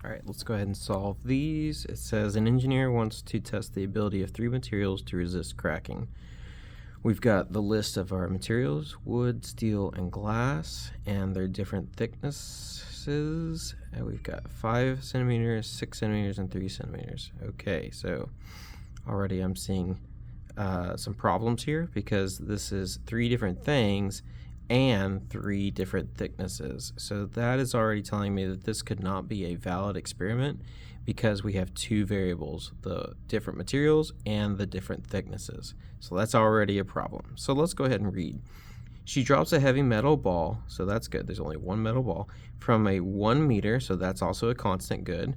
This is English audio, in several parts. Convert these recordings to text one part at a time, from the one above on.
All right, let's go ahead and solve these. It says an engineer wants to test the ability of 3 materials to resist cracking. We've got the list of our materials: wood, steel, and glass, and their different thicknesses. And we've got 5 centimeters, 6 centimeters, and 3 centimeters. Okay, so already I'm seeing some problems here because this is 3 different things and 3 different thicknesses. So that is already telling me that this could not be a valid experiment because we have 2 variables, the different materials and the different thicknesses. So that's already a problem. So let's go ahead and read. She drops a heavy metal ball, so that's good. There's only one metal ball, from a 1 meter, so that's also a constant, good,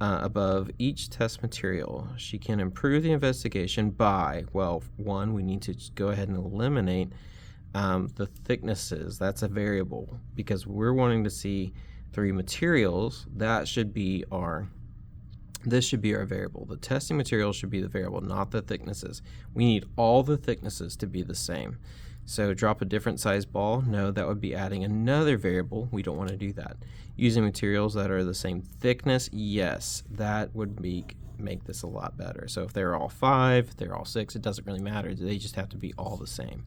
above each test material. She can improve the investigation by, well, one, we need to go ahead and eliminate the thicknesses. That's a variable because we're wanting to see 3 materials. This should be our variable. The testing material should be the variable, not the thicknesses. We need all the thicknesses to be the same. So drop a different size ball. No, that would be adding another variable. We don't want to do that. Using materials that are the same thickness, yes, that would make this a lot better. So if they're all 5, if they're all 6, it doesn't really matter. They just have to be all the same.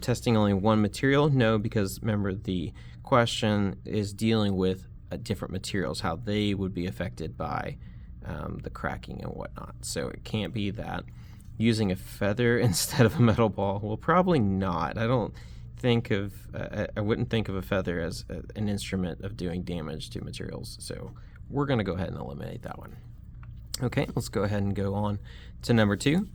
Testing only one material, no, because remember the question is dealing with different materials, how they would be affected by the cracking and whatnot. So it can't be that. Using a feather instead of a metal ball, well, probably not. I don't think of, I wouldn't think of a feather as an instrument of doing damage to materials. So we're going to go ahead and eliminate that one. Okay, let's go ahead and go on to number 2.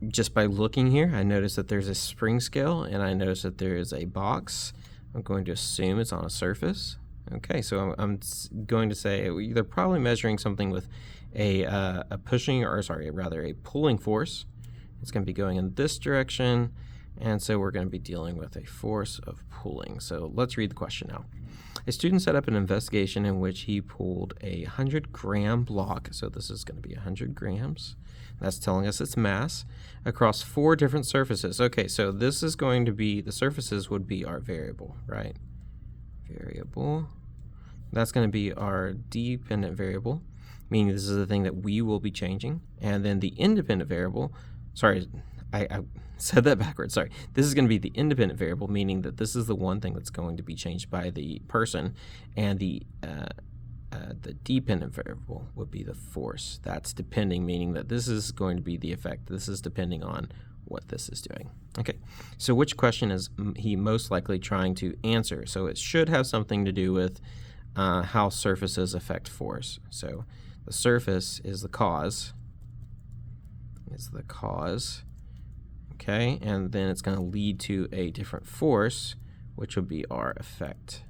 Just by looking here, I notice that there's a spring scale and I notice that there is a box. I'm going to assume it's on a surface. Okay, so I'm going to say they're probably measuring something with a pulling force. It's going to be going in this direction, and so we're going to be dealing with a force of pulling. So let's read the question now. A student set up an investigation in which he pulled a 100-gram block, so this is going to be 100 grams. That's telling us its mass, across 4 different surfaces. Okay, so this is going to be, the surfaces would be our variable, right? Variable. That's going to be our dependent variable, meaning this is the thing that we will be changing. And then the independent variable, sorry, I said that backwards, sorry. This is going to be the independent variable, meaning that this is the one thing that's going to be changed by the person, and the dependent variable would be the force. That's depending, meaning that this is going to be the effect. This is depending on what this is doing. Okay, so which question is he most likely trying to answer? So it should have something to do with how surfaces affect force. So the surface is the cause. Okay, and then it's going to lead to a different force, which would be our effect.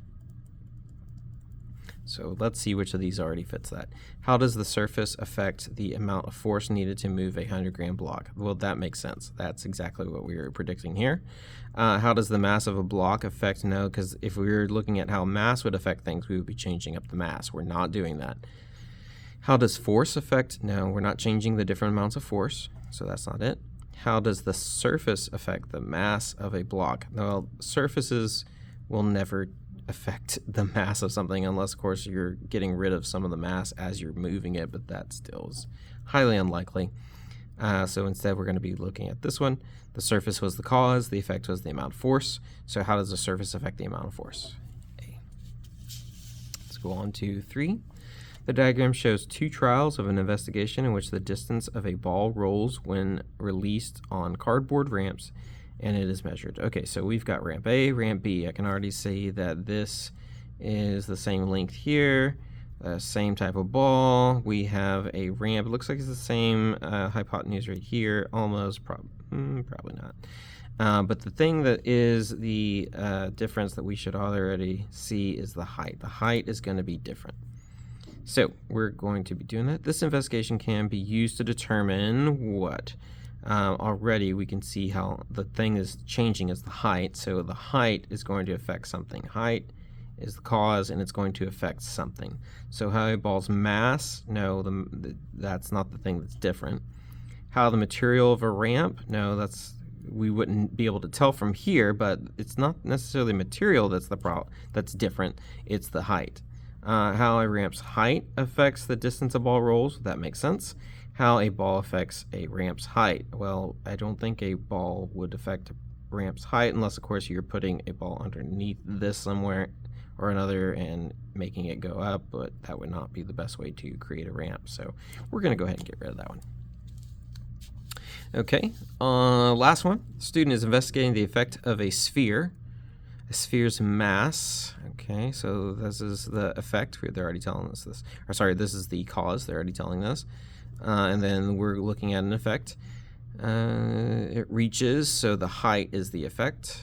So let's see which of these already fits that. How does the surface affect the amount of force needed to move a 100-gram block? Well, that makes sense. That's exactly what we were predicting here. How does the mass of a block affect? No, because if we were looking at how mass would affect things, we would be changing up the mass. We're not doing that. How does force affect? No, we're not changing the different amounts of force, so that's not it. How does the surface affect the mass of a block? Well, surfaces will never affect the mass of something unless, of course, you're getting rid of some of the mass as you're moving it, but that still is highly unlikely. So instead, we're going to be looking at this one. The surface was the cause, the effect was the amount of force. So how does the surface affect the amount of force? A. Let's go on to 3. The diagram shows 2 trials of an investigation in which the distance of a ball rolls when released on cardboard ramps, and it is measured. Okay, so we've got ramp A, ramp B. I can already see that this is the same length here, same type of ball. We have a ramp. It looks like it's the same hypotenuse right here, almost, probably not. But the thing that is the difference that we should already see is the height. The height is going to be different. So we're going to be doing that. This investigation can be used to determine what? Already we can see how the thing is changing is the height. So the height is going to affect something. Height is the cause, and it's going to affect something. So how a ball's mass? No, that's not the thing that's different. How the material of a ramp? No, we wouldn't be able to tell from here, but it's not necessarily material that's the problem that's different. It's the height. How a ramp's height affects the distance a ball rolls. That makes sense. How a ball affects a ramp's height. Well, I don't think a ball would affect a ramp's height unless, of course, you're putting a ball underneath this somewhere or another and making it go up, but that would not be the best way to create a ramp. So we're going to go ahead and get rid of that one. Okay, last one. The student is investigating the effect of a sphere's mass. Okay, so this is the effect. They're already telling us this. Or sorry, this is the cause. They're already telling us. And then we're looking at an effect. It reaches, so the height is the effect.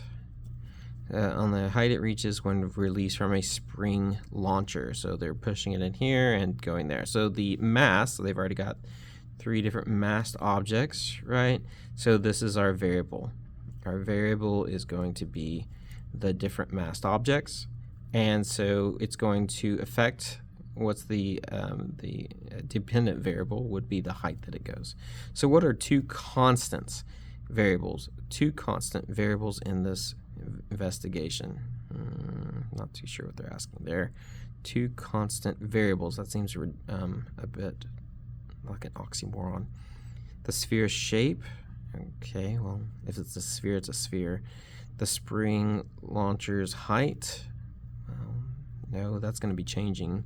On the height it reaches when released from a spring launcher. So they're pushing it in here and going there. So the mass, so they've already got 3 different massed objects, right? So this is our variable. Our variable is going to be the different massed objects, and so it's going to affect what's the dependent variable would be the height that it goes. So what are 2 constant variables? 2 constant variables in this investigation. Not too sure what they're asking there. 2 constant variables. That seems a bit like an oxymoron. The sphere's shape. Okay, well, if it's a sphere, it's a sphere. The spring launcher's height. No, that's going to be changing.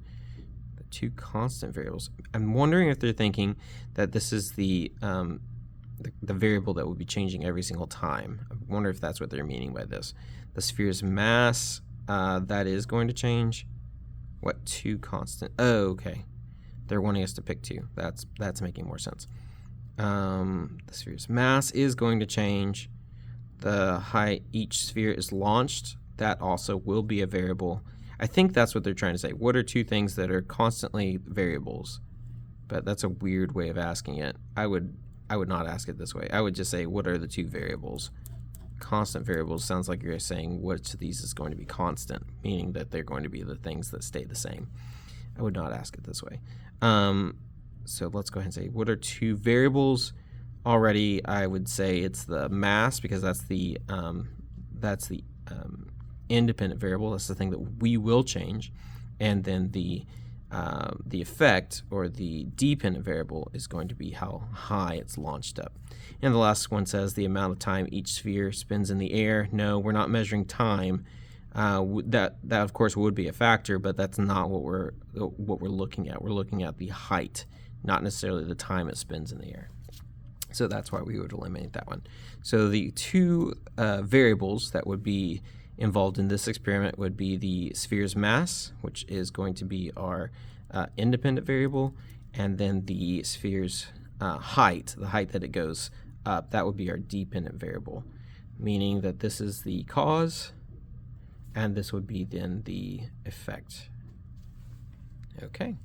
The 2 constant variables. I'm wondering if they're thinking that this is the variable that would be changing every single time. I wonder if that's what they're meaning by this. The sphere's mass, that is going to change. What 2 constant? Oh, okay. They're wanting us to pick 2. That's making more sense. The sphere's mass is going to change. The height each sphere is launched, that also will be a variable. I think that's what they're trying to say. What are 2 things that are constantly variables? But that's a weird way of asking it. I would not ask it this way. I would just say, what are the 2 variables? Constant variables sounds like you're saying which of these is going to be constant, meaning that they're going to be the things that stay the same. I would not ask it this way. So let's go ahead and say, what are 2 variables? Already, I would say it's the mass, because that's the independent variable. That's the thing that we will change, and then the effect, or the dependent variable, is going to be how high it's launched up. And the last one says the amount of time each sphere spins in the air. No, we're not measuring time. That of course would be a factor, but that's not what we're looking at. We're looking at the height, not necessarily the time it spins in the air. So that's why we would eliminate that one. So the 2 variables that would be involved in this experiment would be the sphere's mass, which is going to be our independent variable, and then the sphere's height, the height that it goes up, that would be our dependent variable, meaning that this is the cause, and this would be then the effect. Okay.